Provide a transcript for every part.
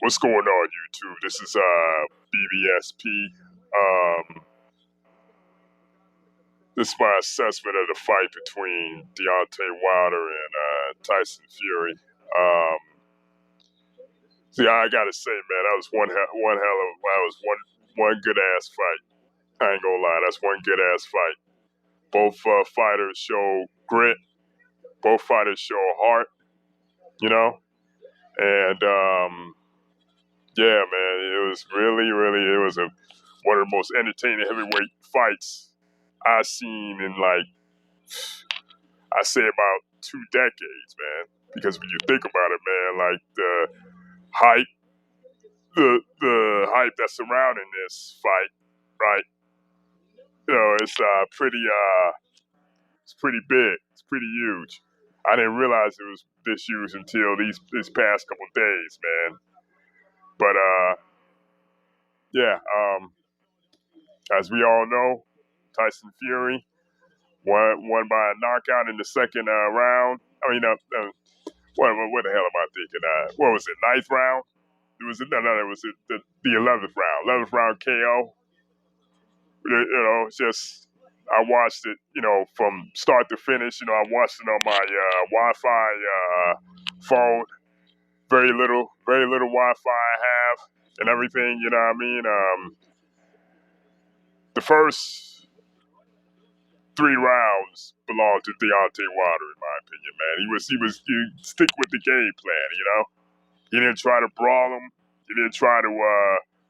What's going on, YouTube? This is BBSP. This is my assessment of the fight between Deonte Wilder and Tyson Fury. See, I gotta say, man, that was one good ass fight. I ain't gonna lie, that's one good ass fight. Both fighters show grit. Both fighters show heart. And yeah, man, it was one of the most entertaining heavyweight fights I've seen in I say about 2 decades, man. Because when you think about it, man, like hype, the hype that's surrounding this fight, right? It's pretty big. It's pretty huge. I didn't realize it was this huge until this past couple days, man. But yeah, as we all know, Tyson Fury won by a knockout in the second round. I mean, what the hell am I thinking? What was it? Ninth round? It was no, it was the 11th round. 11th round KO. It's just I watched it. From start to finish. I watched it on my Wi-Fi phone. Very little Wi-Fi I have, and everything. You know what I mean? The first 3 rounds belonged to Deontay Wilder, in my opinion, man. He stick with the game plan, He didn't try to brawl him. He didn't try to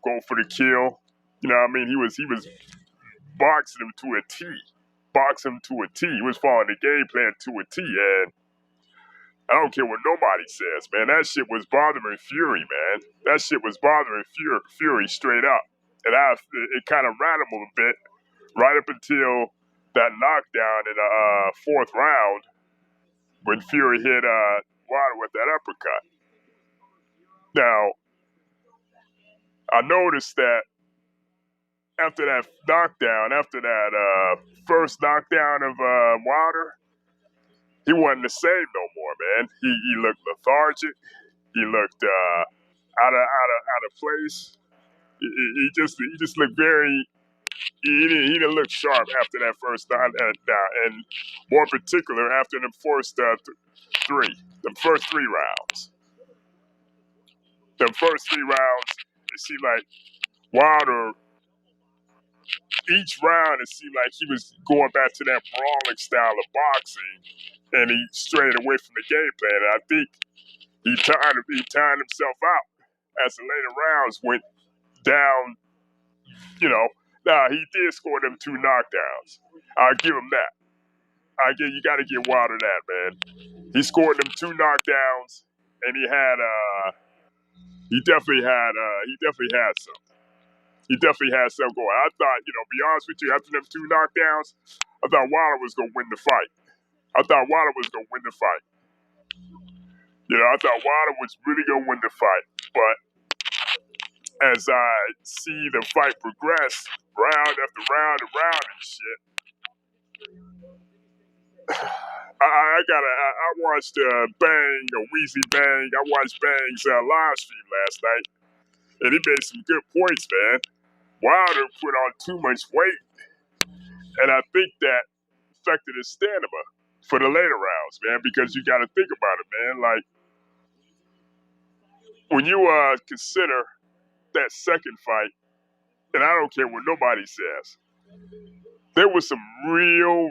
go for the kill. You know what I mean? He was boxing him to a T. Boxing him to a T. He was following the game plan to a T, and I don't care what nobody says, man. That shit was bothering Fury, man. That shit was bothering Fury straight up. And it kind of rattled him a bit right up until that knockdown in the 4th round when Fury hit Wilder with that uppercut. Now, I noticed that after that first knockdown of Wilder, he wasn't the same no more, man. He looked lethargic. He looked out of place. He just looked very. He didn't look sharp after that first down, and more particular after the first the first 3 rounds. The first 3 rounds, it seemed like Wilder. Each round, it seemed like he was going back to that brawling style of boxing, and he strayed away from the game plan. And I think he tired himself out as the later rounds went down. Now he did score them 2 knockdowns. I'll give him that. You got to give Wilder that, man. He scored them 2 knockdowns, and he definitely had some. He definitely had some going. I thought, be honest with you, after them 2 knockdowns, I thought Wilder was gonna win the fight. I thought Wilder was really gonna win the fight. But as I see the fight progress, round after round and round and shit, I watched Weezy Bang. I watched Bang's live stream last night, and he made some good points, man. Wilder put on too much weight, and I think that affected his stamina for the later rounds, man. Because you got to think about it, man. Like when you consider that second fight, and I don't care what nobody says, there was some real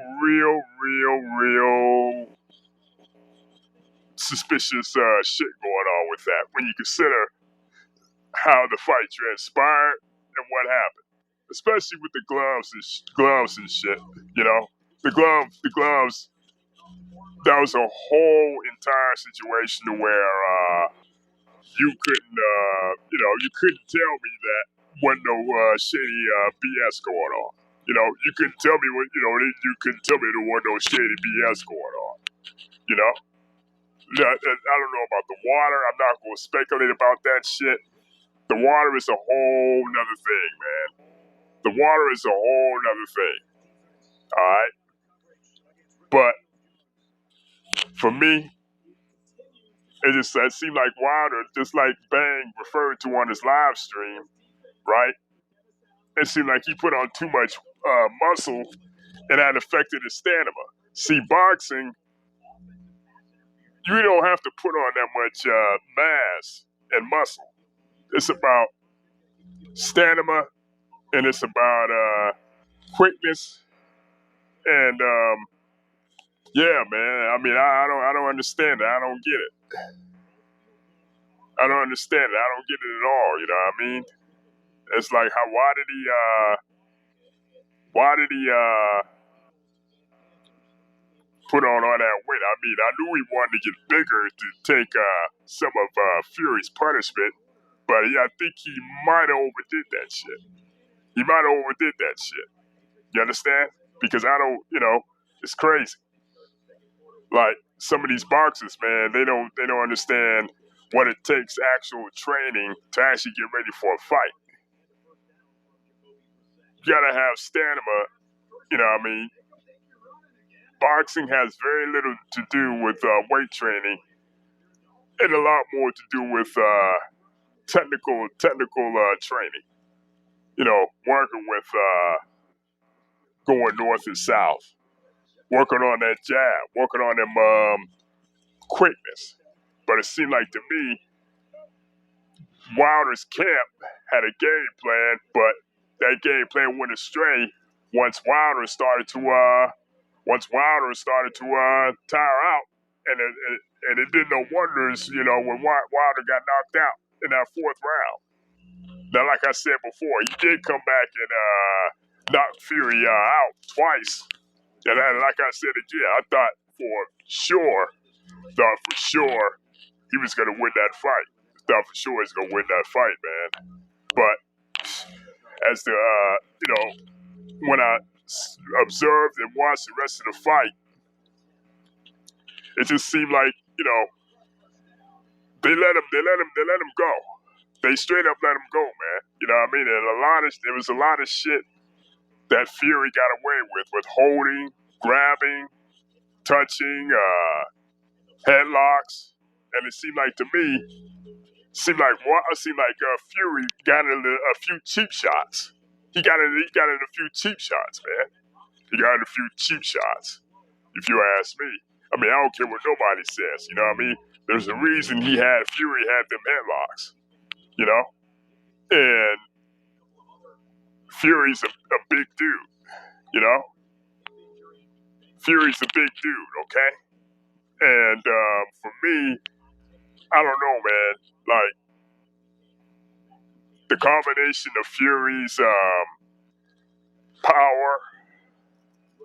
suspicious shit going on with that. When you consider how the fight transpired and what happened, especially with the gloves and shit. The gloves. That was a whole entire situation where you couldn't tell me that wasn't no shady BS going on. You couldn't tell me you couldn't tell me there wasn't no shady BS going on. I don't know about the water. I'm not going to speculate about that shit. The water is a whole nother thing, man. The water is a whole nother thing. All right. But for me, It seemed like Wilder, just like Bang referred to on his live stream, right? It seemed like he put on too much muscle and that affected his stamina. See, boxing, you don't have to put on that much mass and muscle. It's about stamina and it's about quickness and yeah, man. I mean, I don't understand it. I don't get it. I don't understand it. I don't get it at all. You know what I mean? It's like how why did he put on all that weight? I mean, I knew he wanted to get bigger to take some of Fury's punishment, but I think he might have overdid that shit. He might have overdid that shit. You understand? Because I don't, it's crazy. Like some of these boxers, man, they don't understand what it takes actual training to actually get ready for a fight. You gotta have stamina, you know what I mean? Boxing has very little to do with weight training and a lot more to do with technical training. You know, working with going north and south, working on that jab, working on them quickness. But it seemed like to me, Wilder's camp had a game plan, but that game plan went astray once Wilder started to tire out, and it did no wonders, when Wilder got knocked out in that fourth round. Now, like I said before, he did come back and knock Fury out twice. And like I said again, I thought for sure he was going to win that fight. Thought for sure he's going to win that fight, man. But as the, when I observed and watched the rest of the fight, it just seemed like, they let him go. They straight up let him go, man. You know what I mean? And there was a lot of shit that Fury got away with holding, grabbing, touching, headlocks, and it seemed like to me, Fury got in a few cheap shots. He got in a few cheap shots, man. He got in a few cheap shots, if you ask me. I mean, I don't care what nobody says, you know what I mean? There's a reason Fury had them headlocks, and Fury's a big dude, you know? Fury's a big dude, okay? And for me, I don't know, man. Like, the combination of Fury's power,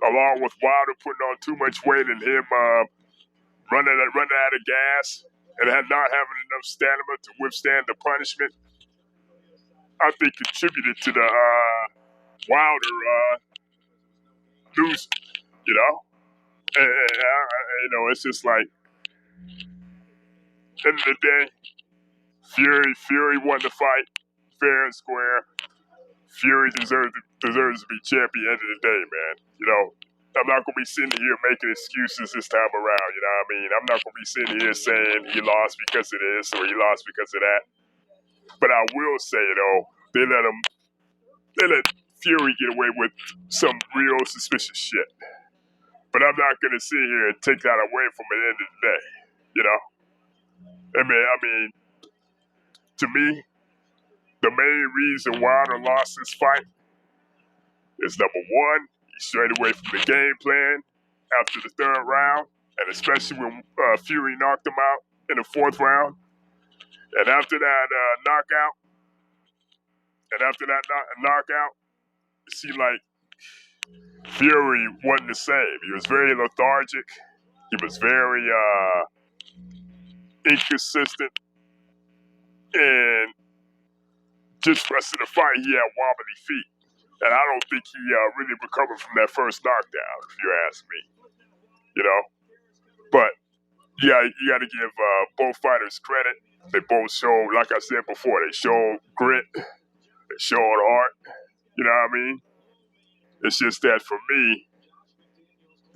along with Wilder putting on too much weight and him running out of gas and not having enough stamina to withstand the punishment, I think contributed to the Wilder losing, you know? And it's just like, end of the day, Fury won the fight fair and square. Fury deserves to be champion end of the day, man. I'm not going to be sitting here making excuses this time around, you know what I mean? I'm not going to be sitting here saying he lost because of this or he lost because of that. But I will say, they let Fury get away with some real suspicious shit. But I'm not going to sit here and take that away from the end of the day, you know? I mean, to me, the main reason Wilder lost this fight is number one, he strayed away from the game plan after the third round, and especially when Fury knocked him out in the fourth round. And after that knockout, it seemed like Fury wasn't the same. He was very lethargic. He was very inconsistent. And just the rest of the fight, he had wobbly feet. And I don't think he really recovered from that first knockdown, if you ask me. But yeah, you got to give both fighters credit. They both showed, like I said before, they showed grit. They showed heart. You know what I mean? It's just that for me,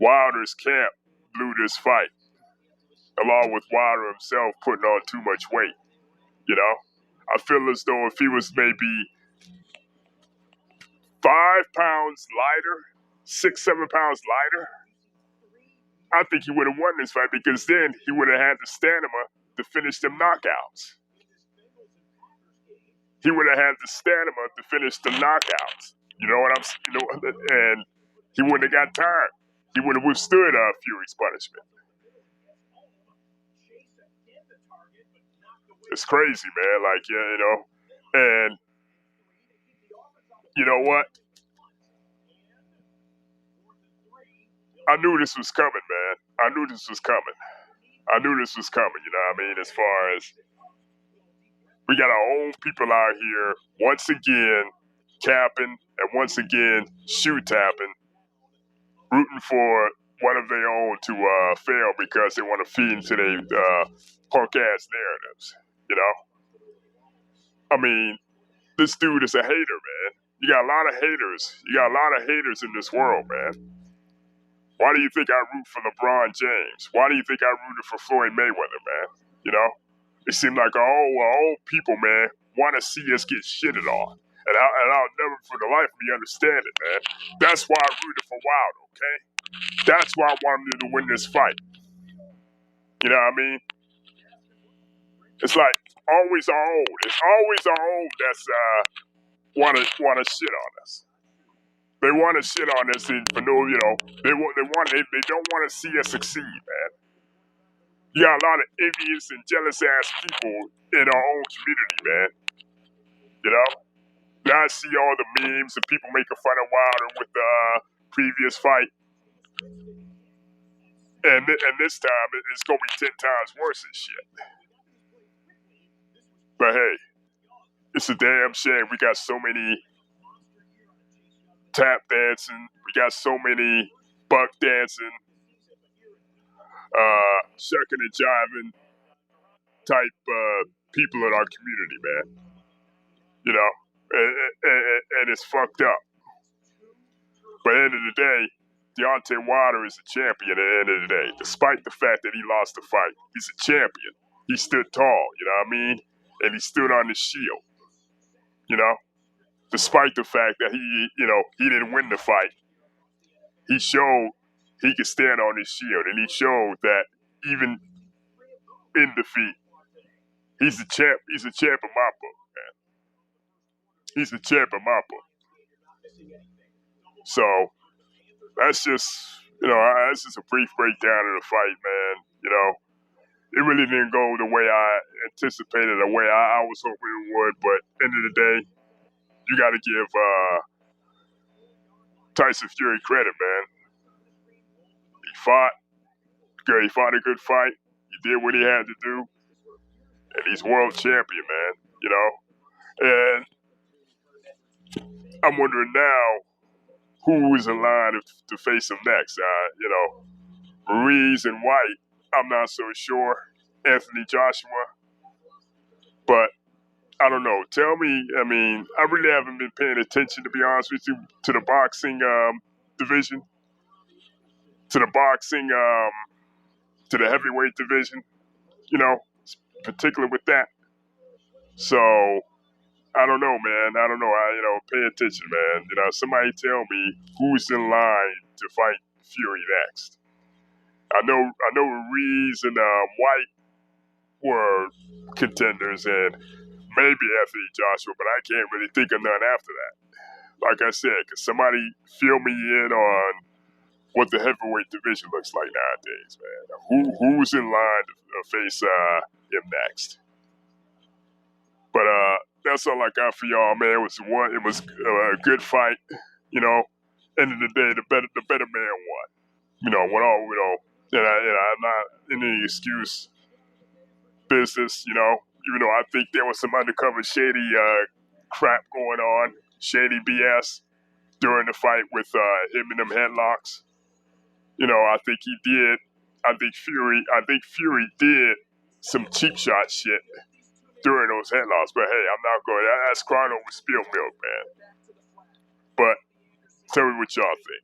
Wilder's camp blew this fight. along with Wilder himself putting on too much weight. You know, I feel as though if he was maybe 5 pounds lighter, 6, 7 pounds lighter, I think he would have won this fight because then he would have had the stamina to finish them knockouts. He would have had the stamina to finish the knockouts. You know what I'm saying? You know, and he wouldn't have got tired. He would have withstood Fury's punishment. It's crazy, man. Like, you know, and you know what? I knew this was coming, man. I knew this was coming. You know what I mean? As far as we got our own people out here once again capping and once again shoe tapping, rooting for one of their own to fail because they want to feed into their punk ass narratives. You know? I mean, this dude is a hater, man. You got a lot of haters. You got a lot of haters in this world, man. Why do you think I root for LeBron James? Why do you think I rooted for Floyd Mayweather, man? You know? It seemed like old people, man, want to see us get shitted on. And I'll never for the life of me understand it, man. That's why I rooted for Wilder, okay? That's why I wanted him to win this fight. You know what I mean? It's like always our own. It's always our own that's wanna shit on us. They want to shit on us for no, you know. They don't want to see us succeed, man. You got a lot of envious and jealous ass people in our own community, man. You know. Now I see all the memes and people making fun of Wilder with the previous fight, and this time it's gonna be 10 times worse and shit. But hey, it's a damn shame we got so many tap dancing, we got so many buck dancing, shucking and jiving type people in our community, man. You know, and it's fucked up. But at the end of the day, Deonte Wilder is a champion at the end of the day. Despite the fact that he lost the fight, he's a champion. He stood tall, you know what I mean? And he stood on his shield, you know? Despite the fact that he didn't win the fight, he showed he could stand on his shield, and he showed that even in defeat, he's a champ. He's a champ in my book, man. He's a champ in my book. So that's just, that's just a brief breakdown of the fight, man. You know, it really didn't go the way I anticipated, the way I was hoping it would. But end of the day, you got to give Tyson Fury credit, man. He fought good. He fought a good fight. He did what he had to do, and he's world champion, man. You know, and I'm wondering now who is in line to face him next. Ruiz and White, I'm not so sure. Anthony Joshua, but I don't know. Tell me, I mean, I really haven't been paying attention, to be honest with you, to the boxing division, to the boxing, to the heavyweight division, particularly with that. So, I don't know, man. I don't know. Pay attention, man. Somebody tell me who's in line to fight Fury next. I know Ruiz and White were contenders, and maybe Anthony Joshua, but I can't really think of none after that. Like I said, could somebody fill me in on what the heavyweight division looks like nowadays, man? Who's in line to face him next? But that's all I got for y'all, man. It was a good fight. End of the day, the better man won. And I'm not in any excuse business, even though I think there was some undercover shady crap going on, shady BS during the fight with him and them headlocks. I think he did. I think Fury did some cheap shot shit during those headlocks. But hey, I'm not going. That's crying over spilled milk, man. But tell me what y'all think.